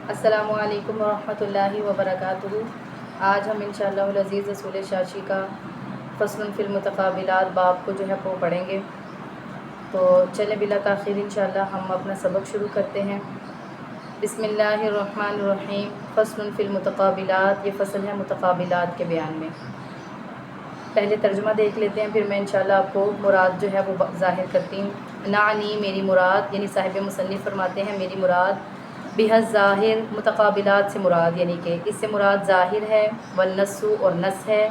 السلام علیکم ورحمۃ اللہ وبرکاتہ۔ آج ہم انشاءاللہ العزیز رسول شاشی کا فصل فی المتقابلات باب کو جو ہے وہ پڑھیں گے۔ تو چلیں بلا تاخیر انشاءاللہ ہم اپنا سبق شروع کرتے ہیں۔ بسم اللہ الرحمن الرحیم۔ فصل فی المتقابلات، یہ فصل ہے متقابلات کے بیان میں۔ پہلے ترجمہ دیکھ لیتے ہیں، پھر میں انشاءاللہ آپ کو مراد جو ہے وہ ظاہر کرتی ہوں۔ نعنی، میری مراد، یعنی صاحب مصنف فرماتے ہیں میری مراد بحث ظاہر، متقابلات سے مراد یعنی کہ اس سے مراد ظاہر ہے، والنص اور نص ہے،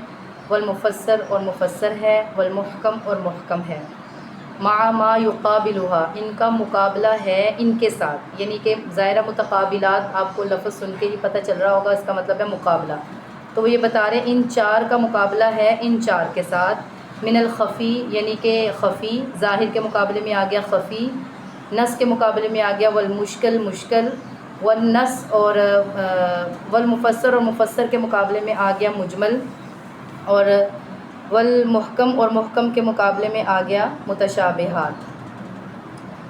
والمفسر اور مفسر ہے، والمحکم اور محکم ہے، مع ما یقابلھا، ان کا مقابلہ ہے ان کے ساتھ، یعنی کہ ظاہرہ متقابلات آپ کو لفظ سن کے ہی پتہ چل رہا ہوگا، اس کا مطلب ہے مقابلہ۔ تو وہ یہ بتا رہے ہیں ان چار کا مقابلہ ہے ان چار کے ساتھ، من الخفی یعنی کہ خفی، ظاہر کے مقابلے میں آ گیا خفی، نص کے مقابلے میں آ گیا والمشکل مشکل، والنص اور والمفسر اور مفسر کے مقابلے میں آ گیا مجمل، اور والمحکم اور محکم کے مقابلے میں آ گیا متشابہات۔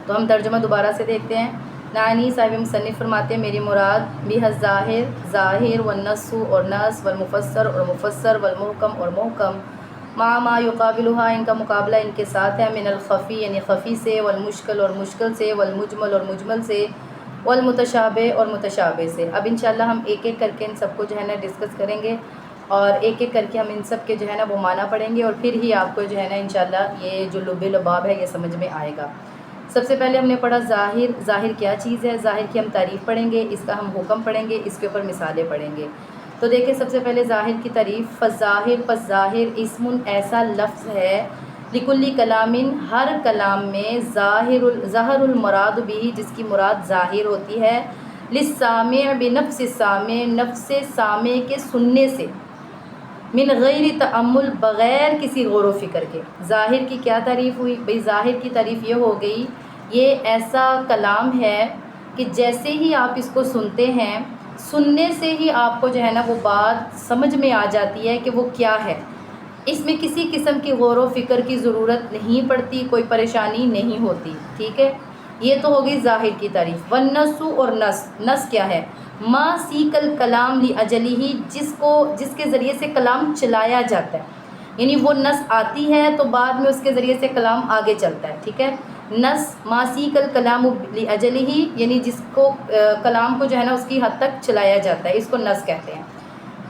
تو ہم ترجمہ دوبارہ سے دیکھتے ہیں۔ نعنی، صاحب مصنف فرماتے ہیں میری مراد بحث ظاہر، ظاہر، والنص اور نص، والمفسر اور مفسر، والمحکم اور محکم، مع ما یقابلھا، ان کا مقابلہ ان کے ساتھ ہے، من الخفی یعنی خفی سے، والمشکل اور مشکل سے، والمجمل اور مجمل سے، والمتشابہ اور متشابہ سے۔ اب انشاءاللہ ہم ایک ایک کر کے ان سب کو جو ہے نا ڈسکس کریں گے، اور ایک ایک کر کے ہم ان سب کے جو ہے نا وہ معنی پڑھیں گے، اور پھر ہی آپ کو جو ہے نا انشاءاللہ یہ جو لب لباب ہے یہ سمجھ میں آئے گا۔ سب سے پہلے ہم نے پڑھا ظاہر، ظاہر کیا چیز ہے، ظاہر کی ہم تعریف پڑھیں گے، اس کا ہم حکم پڑھیں گے، اس کے اوپر مثالیں پڑھیں گے۔ تو دیکھیں سب سے پہلے ظاہر کی تعریف، فظاہر، پس ظاہر اسم ایسا لفظ ہے، لکل کلام ہر کلام میں، ظاہر المراد بھی جس کی مراد ظاہر ہوتی ہے، للسامع بنفس السامع نفس سامع کے سننے سے، من غیر تأمل بغیر کسی غور و فکر کے۔ ظاہر کی کیا تعریف ہوئی؟ بھئی ظاہر کی تعریف یہ ہو گئی، یہ ایسا کلام ہے کہ جیسے ہی آپ اس کو سنتے ہیں، سننے سے ہی آپ کو جو ہے نا وہ بات سمجھ میں آ جاتی ہے کہ وہ کیا ہے، اس میں کسی قسم کی غور و فکر کی ضرورت نہیں پڑتی، کوئی پریشانی نہیں ہوتی، ٹھیک ہے؟ یہ تو ہو گئی ظاہر کی تعریف۔ والنص اور نص، نص کیا ہے؟ ما سیق الکلام لاجلہ، جس کے ذریعے سے کلام چلایا جاتا ہے، یعنی وہ نص آتی ہے تو بعد میں اس کے ذریعے سے کلام آگے چلتا ہے، ٹھیک ہے؟ نص ما سیق الکلام لاجلہ، یعنی جس کو کلام کو جو ہے نا اس کی حد تک چلایا جاتا ہے، اس کو نص کہتے ہیں۔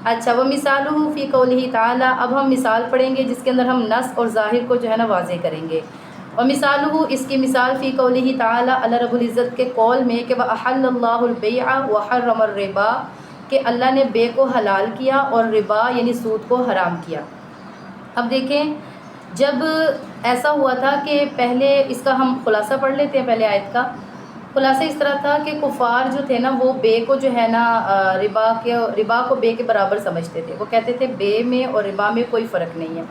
اچھا، وہ مثالہ فی قولہ تعالی، اب ہم مثال پڑھیں گے جس کے اندر ہم نص اور ظاہر کو جو ہے نا واضح کریں گے۔ اور مثالہ، اس کی مثال فی قولہ تعالی، اللہ رب العزت کے قول میں کہ وَأَحَلَّ اللَّهُ الْبَيْعَ وَحَرَّمَ الرِّبَا، کہ اللہ نے بے کو حلال کیا اور ربا یعنی سود کو حرام کیا۔ اب دیکھیں، جب ایسا ہوا تھا کہ پہلے اس کا ہم خلاصہ پڑھ لیتے ہیں، پہلے آیت کا خلاصہ اس طرح تھا کہ کفار جو تھے نا وہ بے کو جو ہے نا ربا کو بے کے برابر سمجھتے تھے، وہ کہتے تھے بے میں اور ربا میں کوئی فرق نہیں ہے،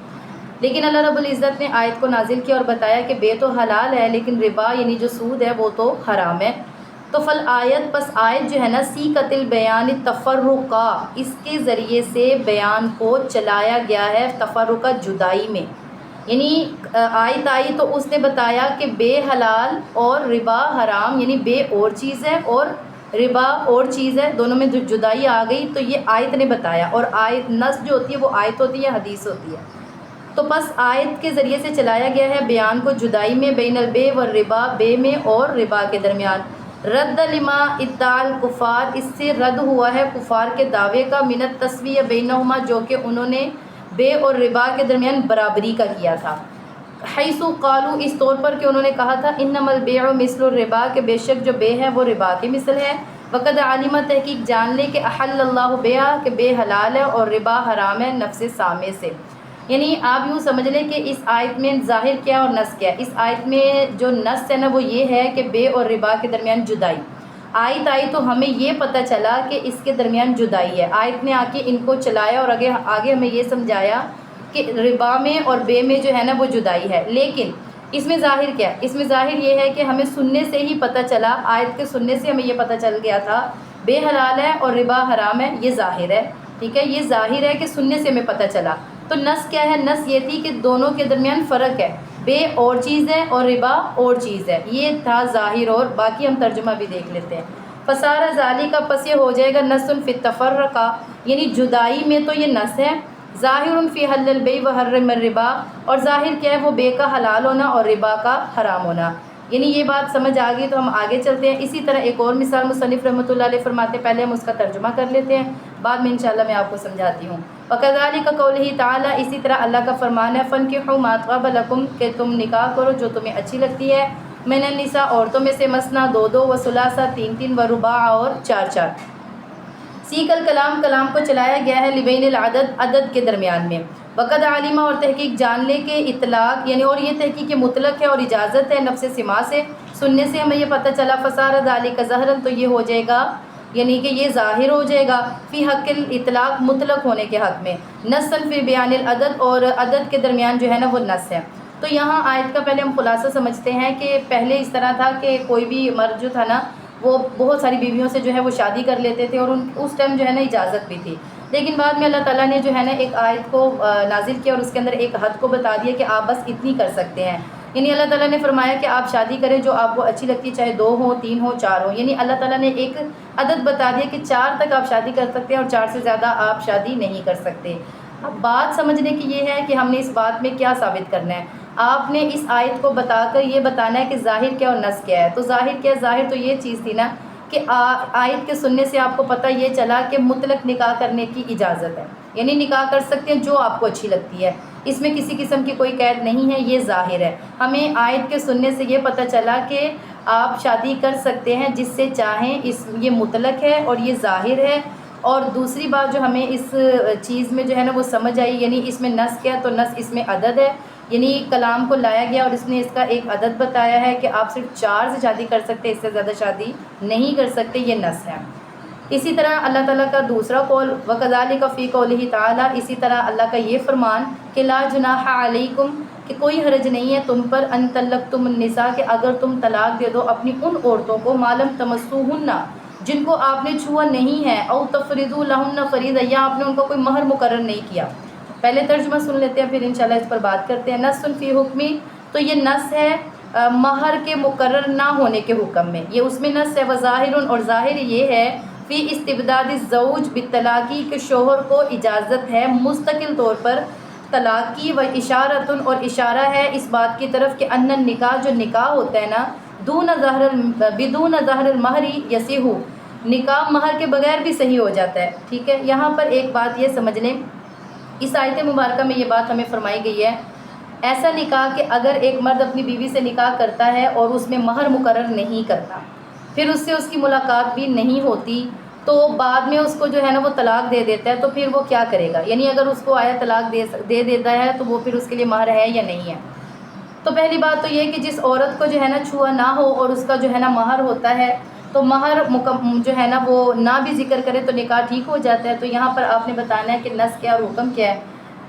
لیکن اللہ رب العزت نے آیت کو نازل کیا اور بتایا کہ بے تو حلال ہے لیکن ربا یعنی جو سود ہے وہ تو حرام ہے۔ تو پس آیت جو ہے نا سیقۃ البیان تفرقہ، اس کے ذریعے سے بیان کو چلایا گیا ہے تفرقہ، جدائی میں، یعنی آیت آئی تو اس نے بتایا کہ بے حلال اور ربا حرام، یعنی بے اور چیز ہے اور ربا اور چیز ہے، دونوں میں جو جدائی آ گئی تو یہ آیت نے بتایا، اور آیت نص جو ہوتی ہے وہ آیت ہوتی ہے، حدیث ہوتی ہے۔ تو بس آیت کے ذریعے سے چلایا گیا ہے بیان کو جدائی میں، بین البے والربا، بے میں اور ربا کے درمیان۔ رد لما ادعا الکفار، اس سے رد ہوا ہے کفار کے دعوے کا، من التسویہ بینہما، جو کہ انہوں نے بے اور ربا کے درمیان برابری کا کیا تھا، حیث قالوا، اس طور پر کہ انہوں نے کہا تھا انما البیع مثل الربا، کہ بے شک جو بے ہے وہ ربا کی مثل ہے، وقد علم، تحقیق جان لے کہ احل اللہ بیع، کہ بے حلال ہے اور ربا حرام ہے، نفس سامع سے۔ یعنی آپ یوں سمجھ لیں کہ اس آیت میں ظاہر کیا اور نص کیا ہے؟ اس آیت میں جو نص ہے نا وہ یہ ہے کہ بے اور ربا کے درمیان جدائی، آیت آئی تو ہمیں یہ پتہ چلا کہ اس کے درمیان جدائی ہے، آیت نے آ کے ان کو چلایا اور آگے ہمیں یہ سمجھایا کہ ربا میں اور بے میں جو ہے نا وہ جدائی ہے، لیکن اس میں ظاہر کیا ہے؟ اس میں ظاہر یہ ہے کہ ہمیں سننے سے ہی پتہ چلا، آیت کے سننے سے ہمیں یہ پتہ چل گیا تھا بے حلال ہے اور ربا حرام ہے، یہ ظاہر ہے، ٹھیک ہے؟ یہ ظاہر ہے کہ سننے سے ہمیں پتہ چلا۔ تو نص کیا ہے؟ نص یہ تھی کہ دونوں کے درمیان فرق ہے، بے اور چیز ہے اور ربا اور چیز ہے، یہ تھا ظاہر، اور باقی ہم ترجمہ بھی دیکھ لیتے ہیں۔ فسارہ ذالی کا پس یہ ہو جائے گا نسن فی التفرقہ، یعنی جدائی میں تو یہ نس ہے، ظاہر فی حل البیع و حرم الربا، اور ظاہر کیا ہے وہ بے کا حلال ہونا اور ربا کا حرام ہونا۔ یعنی یہ بات سمجھ آ گئی تو ہم آگے چلتے ہیں۔ اسی طرح ایک اور مثال مصنف رحمۃ اللہ علیہ فرماتے ہیں، پہلے ہم اس کا ترجمہ کر لیتے ہیں، بعد میں انشاءاللہ میں آپ کو سمجھاتی ہوں۔ وَكَذَلِكَ قَوْلِهِ تعالیٰ، اسی طرح اللہ کا فرمان ہے، فَانكِحُوا مَا طَابَ لَكُمْ، کہ تم نکاح کرو جو تمہیں اچھی لگتی ہے، من النساء عورتوں میں سے، مثنیٰ دو دو، وثلاثہ تین تین، ورباع اور چار چار۔ سیق الکلام، کلام کو چلایا گیا ہے، لبین العدد، عدد کے درمیان میں، وقد عالمہ، اور تحقیق جان لے کے، اطلاق یعنی اور یہ تحقیق مطلق ہے اور اجازت ہے، نفس سما سے، سننے سے ہمیں یہ پتہ چلا، فصار ذالک ظاہرا، تو یہ ہو جائے گا یعنی کہ یہ ظاہر ہو جائے گا، فی حق الاطلاق، مطلق ہونے کے حق میں، نصًا فی بیان العدد، اور عدد کے درمیان جو ہے نا وہ نص ہے۔ تو یہاں آیت کا پہلے ہم خلاصہ سمجھتے ہیں کہ پہلے اس طرح تھا کہ کوئی بھی مرد جو تھا نا وہ بہت ساری بیویوں سے جو ہے وہ شادی کر لیتے تھے، اور اس ٹائم جو ہے نا اجازت بھی تھی، لیکن بعد میں اللہ تعالیٰ نے جو ہے نا ایک آیت کو نازل کیا اور اس کے اندر ایک حد کو بتا دیا کہ آپ بس اتنی کر سکتے ہیں۔ یعنی اللہ تعالیٰ نے فرمایا کہ آپ شادی کریں جو آپ کو اچھی لگتی ہے، چاہے 2 ہوں 3 ہوں 4 ہوں، یعنی اللہ تعالیٰ نے ایک عدد بتا دیا کہ 4 تک آپ شادی کر سکتے ہیں اور 4 سے زیادہ آپ شادی نہیں کر سکتے۔ اب بات سمجھنے کی یہ ہے کہ ہم نے اس بات میں کیا ثابت کرنا ہے، آپ نے اس آیت کو بتا کر یہ بتانا ہے کہ ظاہر کیا اور نص کیا ہے۔ تو ظاہر کیا ہے؟ ظاہر تو یہ چیز تھی نا کہ آیت کے سننے سے آپ کو پتہ یہ چلا کہ مطلق نکاح کرنے کی اجازت ہے، یعنی نکاح کر سکتے ہیں جو آپ کو اچھی لگتی ہے، اس میں کسی قسم کی کوئی قید نہیں ہے، یہ ظاہر ہے۔ ہمیں آیت کے سننے سے یہ پتہ چلا کہ آپ شادی کر سکتے ہیں جس سے چاہیں، یہ مطلق ہے اور یہ ظاہر ہے۔ اور دوسری بات جو ہمیں اس چیز میں جو ہے نا وہ سمجھ آئی، یعنی اس میں نص کیا، تو نص اس میں عدد ہے، یعنی کلام کو لایا گیا اور اس نے اس کا ایک عدد بتایا ہے کہ آپ صرف 4 سے شادی کر سکتے، اس سے زیادہ شادی نہیں کر سکتے، یہ نص ہے۔ اسی طرح اللہ تعالیٰ کا دوسرا قول، وَكَذَلِكَ فِي قَوْلِهِ تعالیٰ، اسی طرح اللہ کا یہ فرمان کہ لا جناح علیکم، کہ کوئی حرج نہیں ہے تم پر، ان طلقتم النساء، کہ اگر تم طلاق دے دو اپنی ان عورتوں کو، ما لم تمسوہن، جن کو آپ نے چھوا نہیں ہے، او تفرضوا لہن فریضہ، یا آپ نے ان کو کوئی مہر مقرر نہیں کیا۔ پہلے ترجمہ سن لیتے ہیں پھر انشاءاللہ اس پر بات کرتے ہیں۔ نص فی حکمی، تو یہ نص ہے مہر کے مقرر نہ ہونے کے حکم میں، یہ اس میں نص ہے۔ وظاہر، اور ظاہر یہ ہے، فی استبداد الزوج بالطلاق، کہ شوہر کو اجازت ہے مستقل طور پر طلاق کی، و اشارۃ، اور اشارہ ہے اس بات کی طرف کہ ان النکاح، جو نکاح ہوتا ہے نا، بدون ظہر المہر یصح، نکاح مہر کے بغیر بھی صحیح ہو جاتا ہے، ٹھیک ہے۔ یہاں پر ایک بات یہ سمجھ لیں، اس آیت مبارکہ میں یہ بات ہمیں فرمائی گئی ہے، ایسا نکاح کہ اگر ایک مرد اپنی بیوی سے نکاح کرتا ہے اور اس میں مہر مقرر نہیں کرتا، پھر اس سے اس کی ملاقات بھی نہیں ہوتی، تو بعد میں اس کو جو ہے نا وہ طلاق دے دیتا ہے، تو پھر وہ کیا کرے گا؟ یعنی اگر اس کو آیا طلاق دے دیتا ہے تو وہ پھر اس کے لیے مہر ہے یا نہیں ہے؟ تو پہلی بات تو یہ کہ جس عورت کو جو ہے نا چھوا نہ ہو اور اس کا جو ہے نا مہر ہوتا ہے، تو مہر جو ہے نا وہ نہ بھی ذکر کرے تو نکاح ٹھیک ہو جاتا ہے۔ تو یہاں پر آپ نے بتانا ہے کہ نص کیا اور حکم کیا ہے،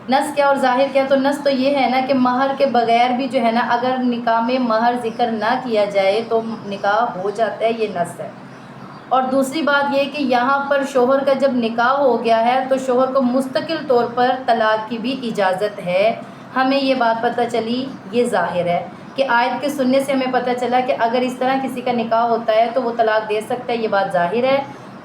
نص کیا اور ظاہر کیا۔ تو نص تو یہ ہے نا کہ مہر کے بغیر بھی جو ہے نا اگر نکاح میں مہر ذکر نہ کیا جائے تو نکاح ہو جاتا ہے، یہ نص ہے۔ اور دوسری بات یہ کہ یہاں پر شوہر کا جب نکاح ہو گیا ہے تو شوہر کو مستقل طور پر طلاق کی بھی اجازت ہے، ہمیں یہ بات پتہ چلی، یہ ظاہر ہے کہ آیت کے سننے سے ہمیں پتہ چلا کہ اگر اس طرح کسی کا نکاح ہوتا ہے تو وہ طلاق دے سکتا ہے، یہ بات ظاہر ہے،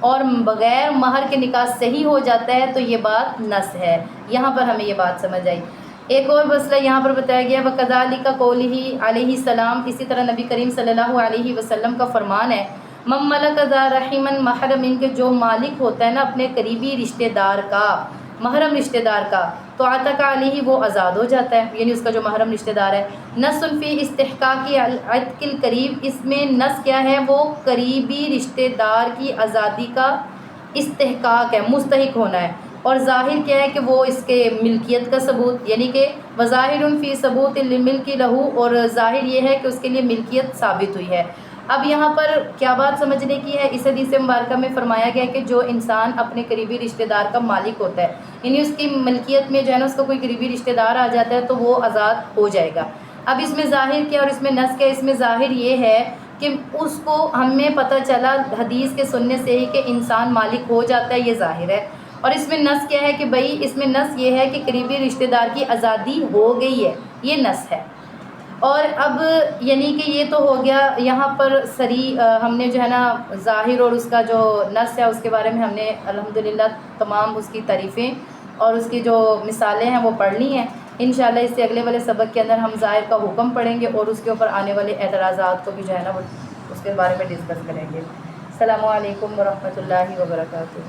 اور بغیر مہر کے نکاح صحیح ہو جاتا ہے تو یہ بات نص ہے۔ یہاں پر ہمیں یہ بات سمجھ آئی۔ ایک اور مسئلہ یہاں پر بتایا گیا، وَكَذَلِكَ قَوْلِهِ علیہ السلام، اسی طرح نبی کریم صلی اللہ علیہ وسلم کا فرمان ہے، مَن مَلَكَ ذَا رَحِمٍ مَحْرَمٍ، کہ جو مالک ہوتا ہے نا اپنے قریبی رشتہ دار کا، محرم رشتہ دار کا، تو عتق علیہ، وہ آزاد ہو جاتا ہے، یعنی اس کا جو محرم رشتہ دار ہے۔ نص فی استحقاق العتق القریب، اس میں نص کیا ہے، وہ قریبی رشتہ دار کی آزادی کا استحقاق ہے، مستحق ہونا ہے۔ اور ظاہر کیا ہے کہ وہ اس کے ملکیت کا ثبوت، یعنی کہ وظاہر فی ثبوت الملک لہ، اور ظاہر یہ ہے کہ اس کے لیے ملکیت ثابت ہوئی ہے۔ اب یہاں پر کیا بات سمجھنے کی ہے، اس حدیث مبارکہ میں فرمایا گیا کہ جو انسان اپنے قریبی رشتہ دار کا مالک ہوتا ہے، یعنی اس کی ملکیت میں جو ہے نا اس کا کوئی قریبی رشتہ دار آ جاتا ہے تو وہ آزاد ہو جائے گا۔ اب اس میں ظاہر کیا اور اس میں نص کیا؟ اس میں ظاہر یہ ہے کہ اس کو ہمیں پتہ چلا حدیث کے سننے سے ہی کہ انسان مالک ہو جاتا ہے، یہ ظاہر ہے۔ اور اس میں نص کیا ہے کہ بھائی اس میں نص یہ ہے کہ قریبی رشتہ دار کی آزادی ہو گئی ہے، یہ نص ہے۔ اور اب یعنی کہ یہ تو ہو گیا یہاں پر ہم نے جو ہے نا ظاہر اور اس کا جو نص ہے اس کے بارے میں ہم نے الحمدللہ تمام اس کی تعریفیں اور اس کی جو مثالیں ہیں وہ پڑھ لی ہیں. انشاءاللہ اس سے اگلے والے سبق کے اندر ہم ظاہر کا حکم پڑھیں گے اور اس کے اوپر آنے والے اعتراضات کو بھی جو ہے نا وہ اس کے بارے میں ڈسکس کریں گے. السلام علیکم ورحمۃ اللہ وبرکاتہ.